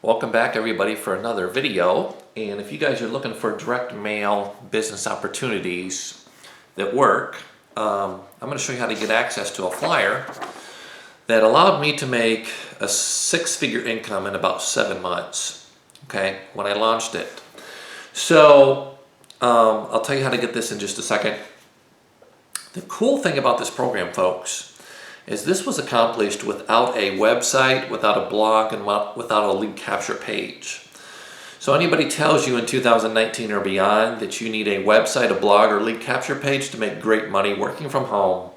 Welcome back everybody for another video. And if you guys are looking for direct mail business opportunities that work, I'm going to show you how to get access to a flyer that allowed me to make a six-figure income in about 7 months, okay, when I launched it. So I'll tell you how to get this in just a second. The cool thing about this program, folks, is this was accomplished without a website, without a blog, and without a lead capture page. So anybody tells you in 2019 or beyond that you need a website, a blog, or lead capture page to make great money working from home,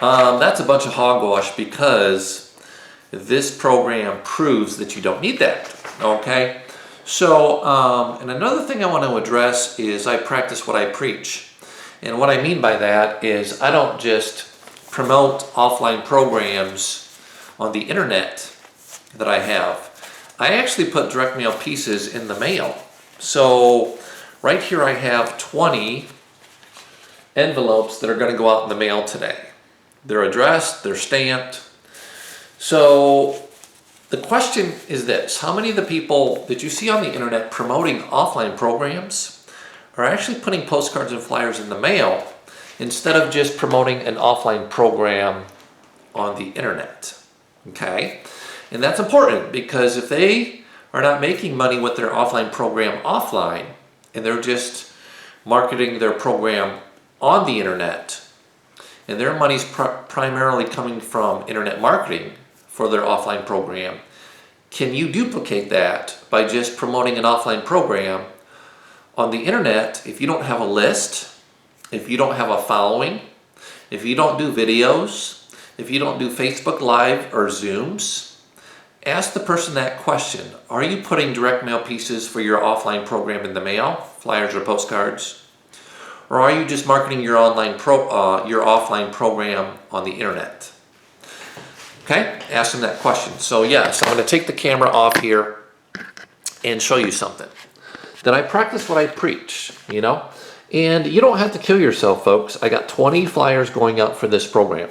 that's a bunch of hogwash, because this program proves that you don't need that, okay? So, and another thing I want to address is I practice what I preach. And what I mean by that is I don't just promote offline programs on the internet that I have. I actually put direct mail pieces in the mail. So right here I have 20 envelopes that are going to go out in the mail today. They're addressed, they're stamped. So the question is this: how many of the people that you see on the internet promoting offline programs are actually putting postcards and flyers in the mail instead of just promoting an offline program on the internet? Okay? And that's important, because if they are not making money with their offline program offline, and they're just marketing their program on the internet, and their money's primarily coming from internet marketing for their offline program, can you duplicate that by just promoting an offline program on the internet if you don't have a list, if you don't have a following, if you don't do videos, if you don't do Facebook Live or Zooms? Ask the person that question. Are you putting direct mail pieces for your offline program in the mail, flyers or postcards? Or are you just marketing your your offline program on the internet? Okay, ask them that question. So yes, I'm going to take the camera off here and show you something. That I practice what I preach, you know? And you don't have to kill yourself, folks. I got 20 flyers going out for this program,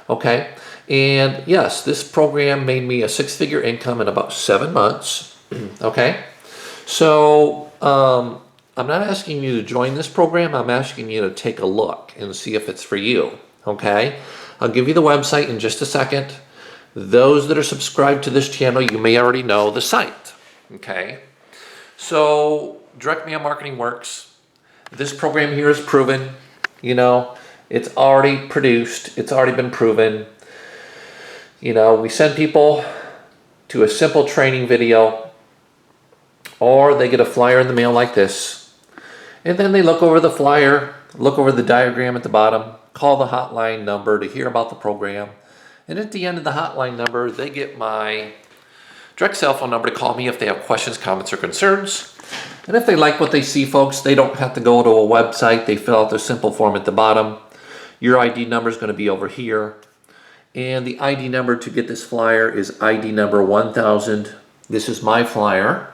okay? And yes, this program made me a six-figure income in about 7 months, okay? So I'm not asking you to join this program. I'm asking you to take a look and see if it's for you, okay? I'll give you the website in just a second. Those that are subscribed to this channel, you may already know the site, okay? So direct mail marketing works. This program here is proven, you know, it's already produced, it's already been proven. You know, we send people to a simple training video, or they get a flyer in the mail like this, and then they look over the flyer, look over the diagram at the bottom, call the hotline number to hear about the program, and at the end of the hotline number, they get my direct cell phone number to call me if they have questions, comments, or concerns. And if they like what they see, folks, they don't have to go to a website. They fill out their simple form at the bottom. Your ID number is going to be over here. And the ID number to get this flyer is ID number 1000. This is my flyer.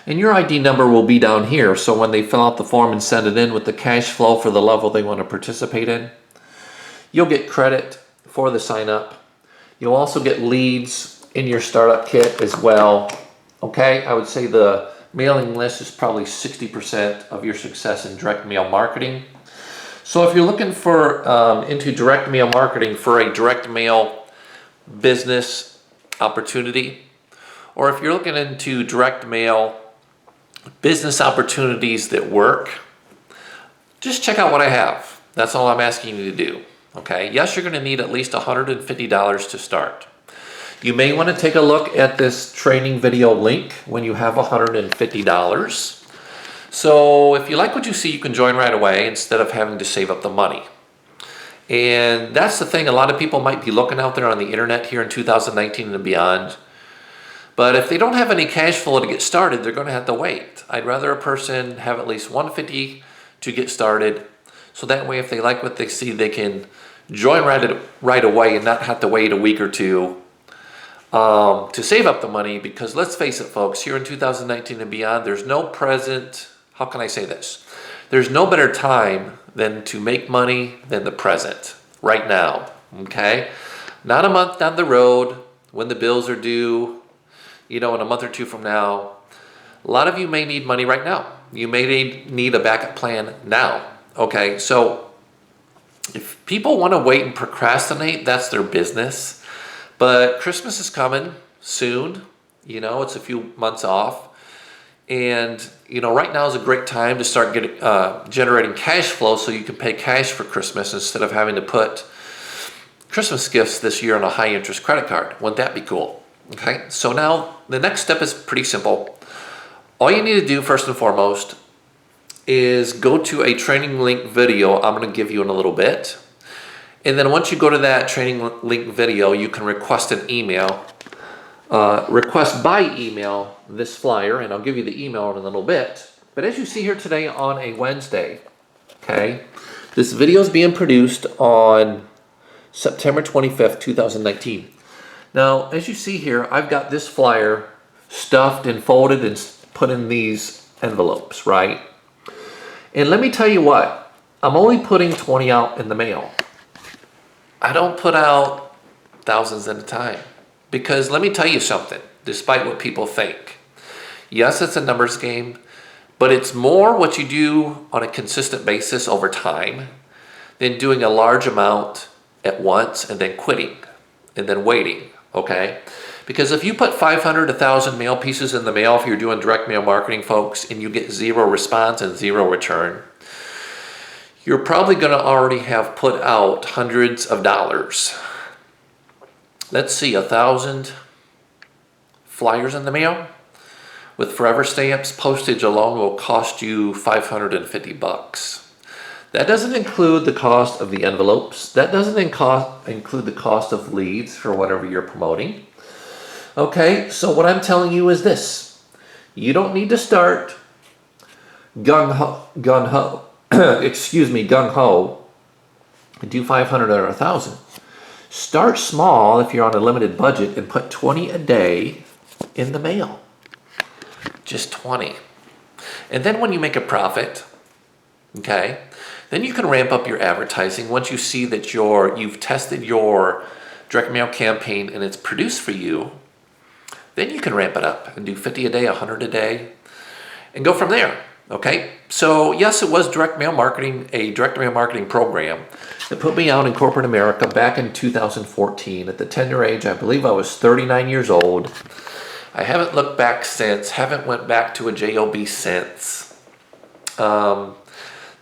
And your ID number will be down here. So when they fill out the form and send it in with the cash flow for the level they want to participate in, you'll get credit for the sign up. You'll also get leads in your startup kit as well. Okay, I would say the mailing list is probably 60% of your success in direct mail marketing. So if you're looking for into direct mail marketing for a direct mail business opportunity, or if you're looking into direct mail business opportunities that work, just check out what I have. That's all I'm asking you to do. Okay, yes, you're going to need at least $150 to start. You may want to take a look at this training video link when you have $150. So if you like what you see, you can join right away instead of having to save up the money. And that's the thing, a lot of people might be looking out there on the internet here in 2019 and beyond. But if they don't have any cash flow to get started, they're going to have to wait. I'd rather a person have at least $150 to get started. So that way, if they like what they see, they can join right away and not have to wait a week or two to save up the money. Because let's face it, folks, here in 2019 and beyond, there's no present, how can I say this? There's no better time than to make money than the present, right now, okay? Not a month down the road when the bills are due, in a month or two from now, a lot of you may need money right now. You may need a backup plan now. Okay, so if people want to wait and procrastinate, that's their business. But Christmas is coming soon. It's a few months off. And, right now is a great time to start generating cash flow so you can pay cash for Christmas instead of having to put Christmas gifts this year on a high interest credit card. Wouldn't that be cool? Okay, so now the next step is pretty simple. All you need to do first and foremost is go to a training link video I'm going to give you in a little bit. And then once you go to that training link video, you can request an email. Request by email this flyer, and I'll give you the email in a little bit. But as you see here today on a Wednesday, okay, this video is being produced on September 25th, 2019. Now, as you see here, I've got this flyer stuffed and folded and put in these envelopes, right? And let me tell you what, I'm only putting 20 out in the mail. I don't put out thousands at a time. Because let me tell you something, despite what people think. Yes, it's a numbers game, but it's more what you do on a consistent basis over time than doing a large amount at once and then quitting and then waiting, okay? Because if you put 500, 1,000 mail pieces in the mail, if you're doing direct mail marketing, folks, and you get 0 response and 0 return, you're probably going to already have put out hundreds of dollars. Let's see, 1,000 flyers in the mail with forever stamps. Postage alone will cost you $550. That doesn't include the cost of the envelopes. That doesn't include the cost of leads for whatever you're promoting. Okay, so what I'm telling you is this. You don't need to start gung-ho, gung-ho, and do 500 or 1,000. Start small if you're on a limited budget and put 20 a day in the mail. Just 20. And then when you make a profit, okay, then you can ramp up your advertising. Once you see that you've tested your direct mail campaign and it's produced for you, then you can ramp it up and do 50 a day, 100 a day, and go from there. Okay, so yes, it was a direct mail marketing program that put me out in corporate America back in 2014. At the tender age, I believe I was 39 years old. I haven't looked back since, haven't went back to a job since. That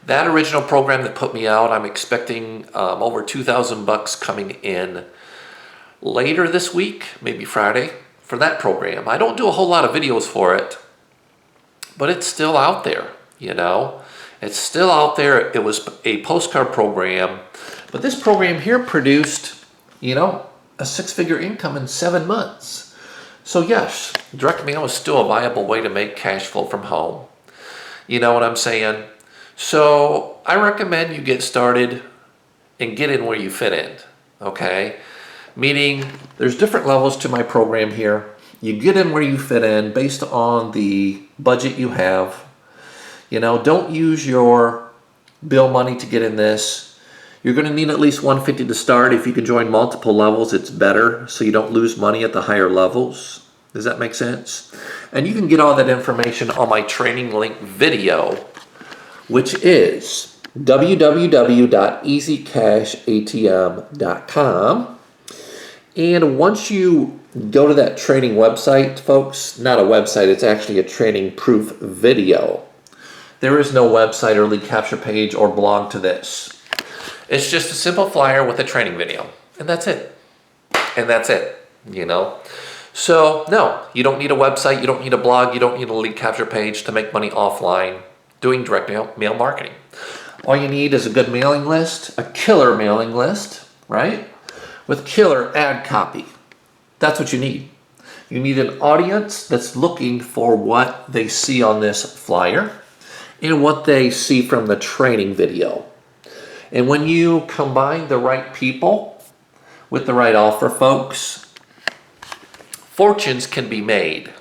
original program that put me out, I'm expecting over $2,000 coming in later this week, maybe Friday, for that program. I don't do a whole lot of videos for it, but it's still out there, It's still out there. It was a postcard program, but this program here produced, a 6-figure income in 7 months. So yes, direct mail is still a viable way to make cash flow from home. You know what I'm saying? So I recommend you get started and get in where you fit in, okay? Meaning there's different levels to my program here. You get in where you fit in based on the budget you have. Don't use your bill money to get in this. You're going to need at least $150 to start. If you can join multiple levels, it's better so you don't lose money at the higher levels. Does that make sense? And you can get all that information on my training link video, which is www.easycashatm.com. And once you go to that training website, folks, not a website, it's actually a training proof video. There is no website or lead capture page or blog to this. It's just a simple flyer with a training video. And that's it. So, no, you don't need a website, you don't need a blog, you don't need a lead capture page to make money offline doing direct mail marketing. All you need is a good mailing list, a killer mailing list, right? With killer ad copy. That's what you need. You need an audience that's looking for what they see on this flyer and what they see from the training video. And when you combine the right people with the right offer, folks, fortunes can be made,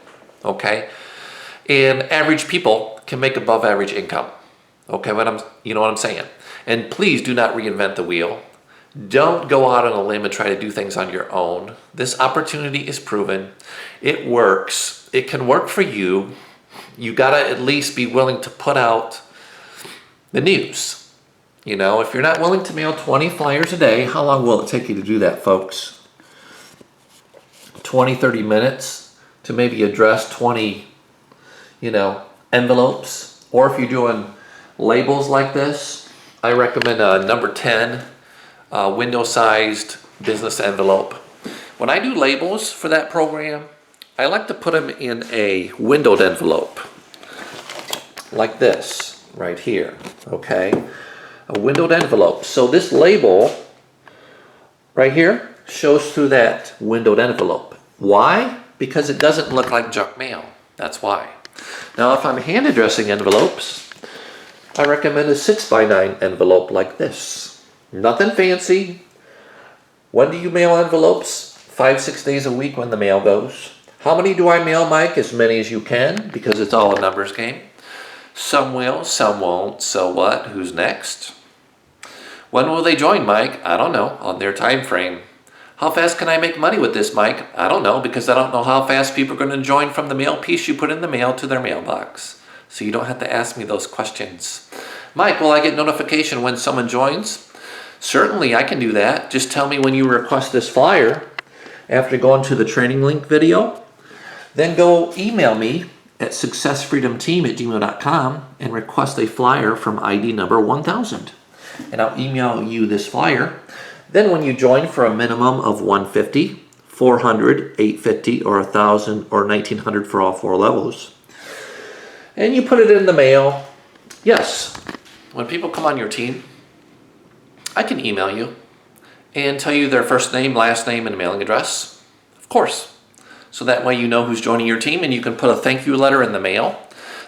okay? And average people can make above average income. Okay, you know what I'm saying? And please do not reinvent the wheel. Don't go out on a limb and try to do things on your own. This opportunity is proven. It works. It can work for you. You gotta at least be willing to put out the news. You know, if you're not willing to mail 20 flyers a day, how long will it take you to do that, folks? 20, 30 minutes to maybe address 20, envelopes. Or if you're doing labels like this, I recommend a number 10 window-sized business envelope. When I do labels for that program, I like to put them in a windowed envelope, like this, right here, okay? A windowed envelope. So this label right here shows through that windowed envelope. Why? Because it doesn't look like junk mail. That's why. Now, if I'm hand addressing envelopes, I recommend a 6x9 envelope like this. Nothing fancy. When do you mail envelopes? 5-6 days a week when the mail goes. How many do I mail, Mike? As many as you can, because it's all a numbers game. Some will, some won't. So what? Who's next? When will they join, Mike? I don't know, on their time frame. How fast can I make money with this, Mike? I don't know, because I don't know how fast people are going to join from the mail piece you put in the mail to their mailbox. So you don't have to ask me those questions. Mike, will I get notification when someone joins? Certainly, I can do that. Just tell me when you request this flyer. After going to the training link video, then go email me at successfreedomteam@gmail.com and request a flyer from ID number 1000. And I'll email you this flyer. Then when you join for a minimum of 150, 400, 850, or 1000, or 1900 for all 4 levels, and you put it in the mail, yes, when people come on your team, I can email you and tell you their first name, last name, and mailing address, of course. So that way you know who's joining your team, and you can put a thank you letter in the mail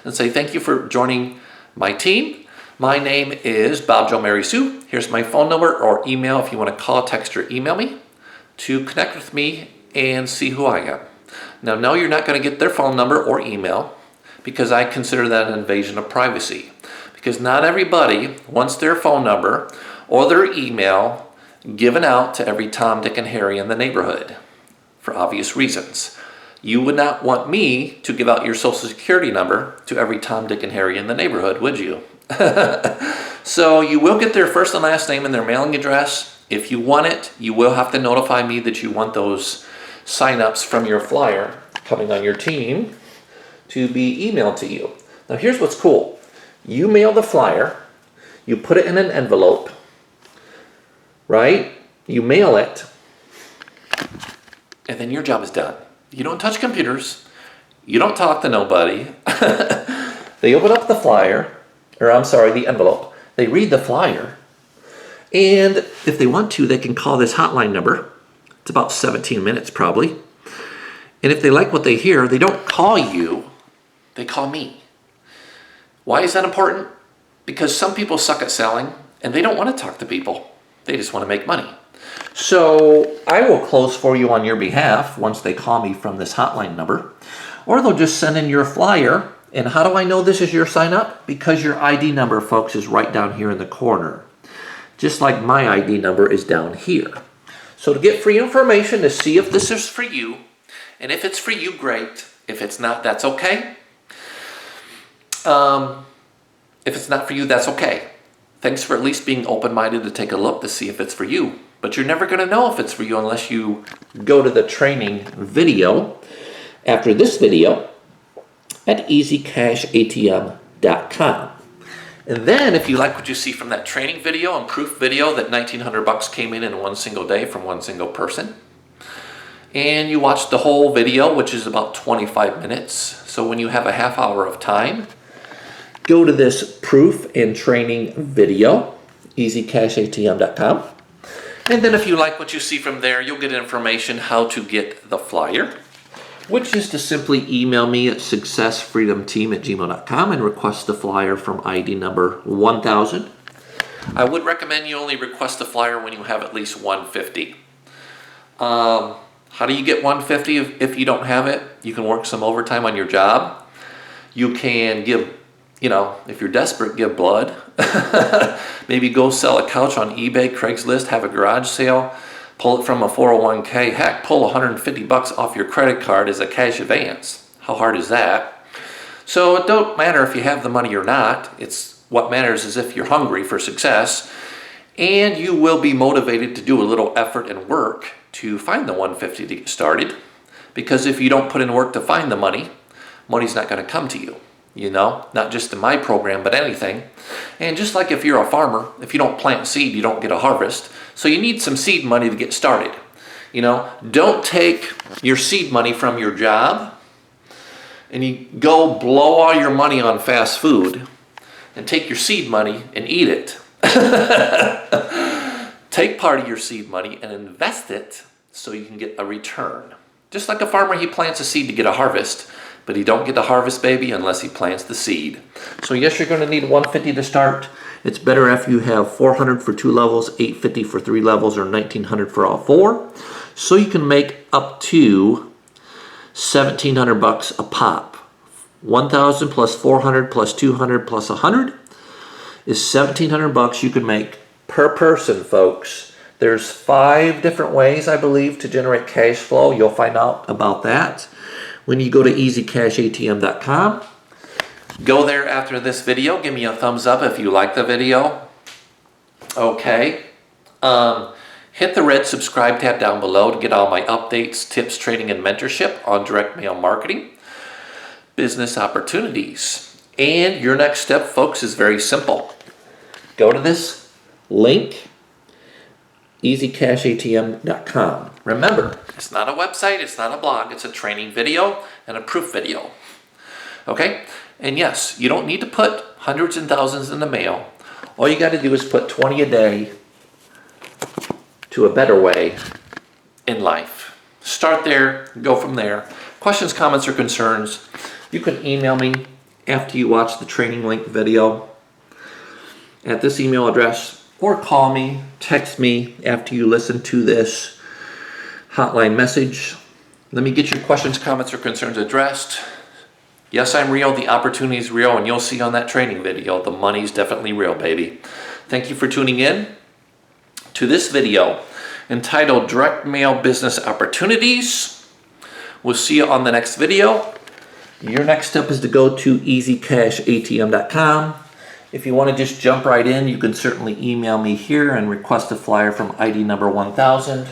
and say, thank you for joining my team. My name is Bob Joe Mary Sue. Here's my phone number or email if you want to call, text, or email me to connect with me and see who I am. Now, no, you're not going to get their phone number or email because I consider that an invasion of privacy. Because not everybody wants their phone number or their email given out to every Tom, Dick, and Harry in the neighborhood for obvious reasons. You would not want me to give out your social security number to every Tom, Dick, and Harry in the neighborhood, would you? So you will get their first and last name and their mailing address. If you want it, you will have to notify me that you want those sign-ups from your flyer coming on your team to be emailed to you. Now here's what's cool. You mail the flyer, you put it in an envelope, right? You mail it, and then your job is done. You don't touch computers. You don't talk to nobody. They open up the flyer, the envelope. They read the flyer. And if they want to, they can call this hotline number. It's about 17 minutes probably. And if they like what they hear, they don't call you, they call me. Why is that important? Because some people suck at selling and they don't want to talk to people. They just want to make money. So I will close for you on your behalf once they call me from this hotline number. Or they'll just send in your flyer. And how do I know this is your sign up? Because your ID number, folks, is right down here in the corner. Just like my ID number is down here. So to get free information to see if this is for you, and if it's for you, great. If it's not, that's okay. If it's not for you, that's okay. Thanks for at least being open-minded to take a look to see if it's for you. But you're never going to know if it's for you unless you go to the training video after this video at easycashatm.com. And then if you like what you see from that training video and proof video that $1,900 came in one single day from one single person, and you watch the whole video, which is about 25 minutes, so when you have a half hour of time, go to this proof and training video, easycashatm.com. And then if you like what you see from there, you'll get information how to get the flyer, which is to simply email me at successfreedomteam@gmail.com and request the flyer from ID number 1000. I would recommend you only request the flyer when you have at least 150. How do you get 150 if you don't have it? You can work some overtime on your job. You can give you know, if you're desperate, give blood. Maybe go sell a couch on eBay, Craigslist, have a garage sale, pull it from a 401k. Heck, pull 150 bucks off your credit card as a cash advance. How hard is that? So it don't matter if you have the money or not. It's what matters is if you're hungry for success, and you will be motivated to do a little effort and work to find the 150 to get started. Because if you don't put in work to find the money, money's not going to come to you. You know, not just in my program, but anything. And just like if you're a farmer, if you don't plant seed, you don't get a harvest. So you need some seed money to get started. You know, don't take your seed money from your job and you go blow all your money on fast food and take your seed money and eat it. Take part of your seed money and invest it so you can get a return. Just like a farmer, he plants a seed to get a harvest. But he don't get the harvest, baby, unless he plants the seed. So yes, you're going to need 150 to start. It's better if you have 400 for 2 levels, 850 for 3 levels, or 1900 for all 4. So you can make up to 1,700 bucks a pop. 1,000 plus 400 plus 200 plus 100 is 1,700 bucks you can make per person, folks. There's 5 different ways, I believe, to generate cash flow. You'll find out about that when you go to easycashatm.com. Go there after this video. Give me a thumbs up if you like the video. Okay. Hit the red subscribe tab down below to get all my updates, tips, training, and mentorship on direct mail marketing, business opportunities. And your next step, folks, is very simple. Go to this link, easycashatm.com. Remember, it's not a website, it's not a blog, it's a training video and a proof video. Okay? And yes, you don't need to put hundreds and thousands in the mail. All you got to do is put 20 a day to a better way in life. Start there, go from there. Questions, comments, or concerns, you can email me after you watch the training link video at this email address, or call me, text me after you listen to this hotline message. Let me get your questions, comments, or concerns addressed. Yes, I'm real, the opportunity is real, and you'll see on that training video, the money's definitely real, baby. Thank you for tuning in to this video entitled Direct Mail Business Opportunities. We'll see you on the next video. Your next step is to go to easycashatm.com. If you want to just jump right in, you can certainly email me here and request a flyer from ID number 1000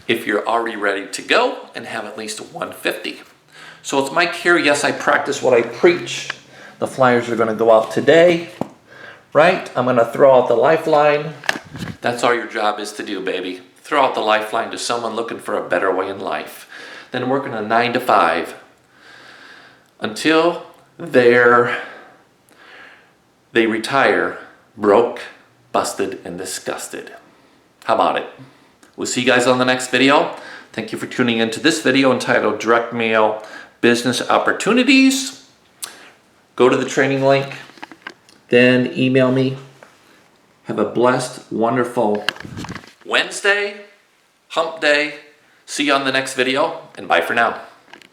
if you're already ready to go and have at least 150. So it's Mike here. Yes, I practice what I preach. The flyers are going to go out today, right? I'm going to throw out the lifeline. That's all your job is to do, baby. Throw out the lifeline to someone looking for a better way in life than working a 9 to 5 until they retire broke, busted, and disgusted. How about it? We'll see you guys on the next video. Thank you for tuning into this video entitled Direct Mail Business Opportunities. Go to the training link, then email me. Have a blessed, wonderful Wednesday, hump day. See you on the next video, and bye for now.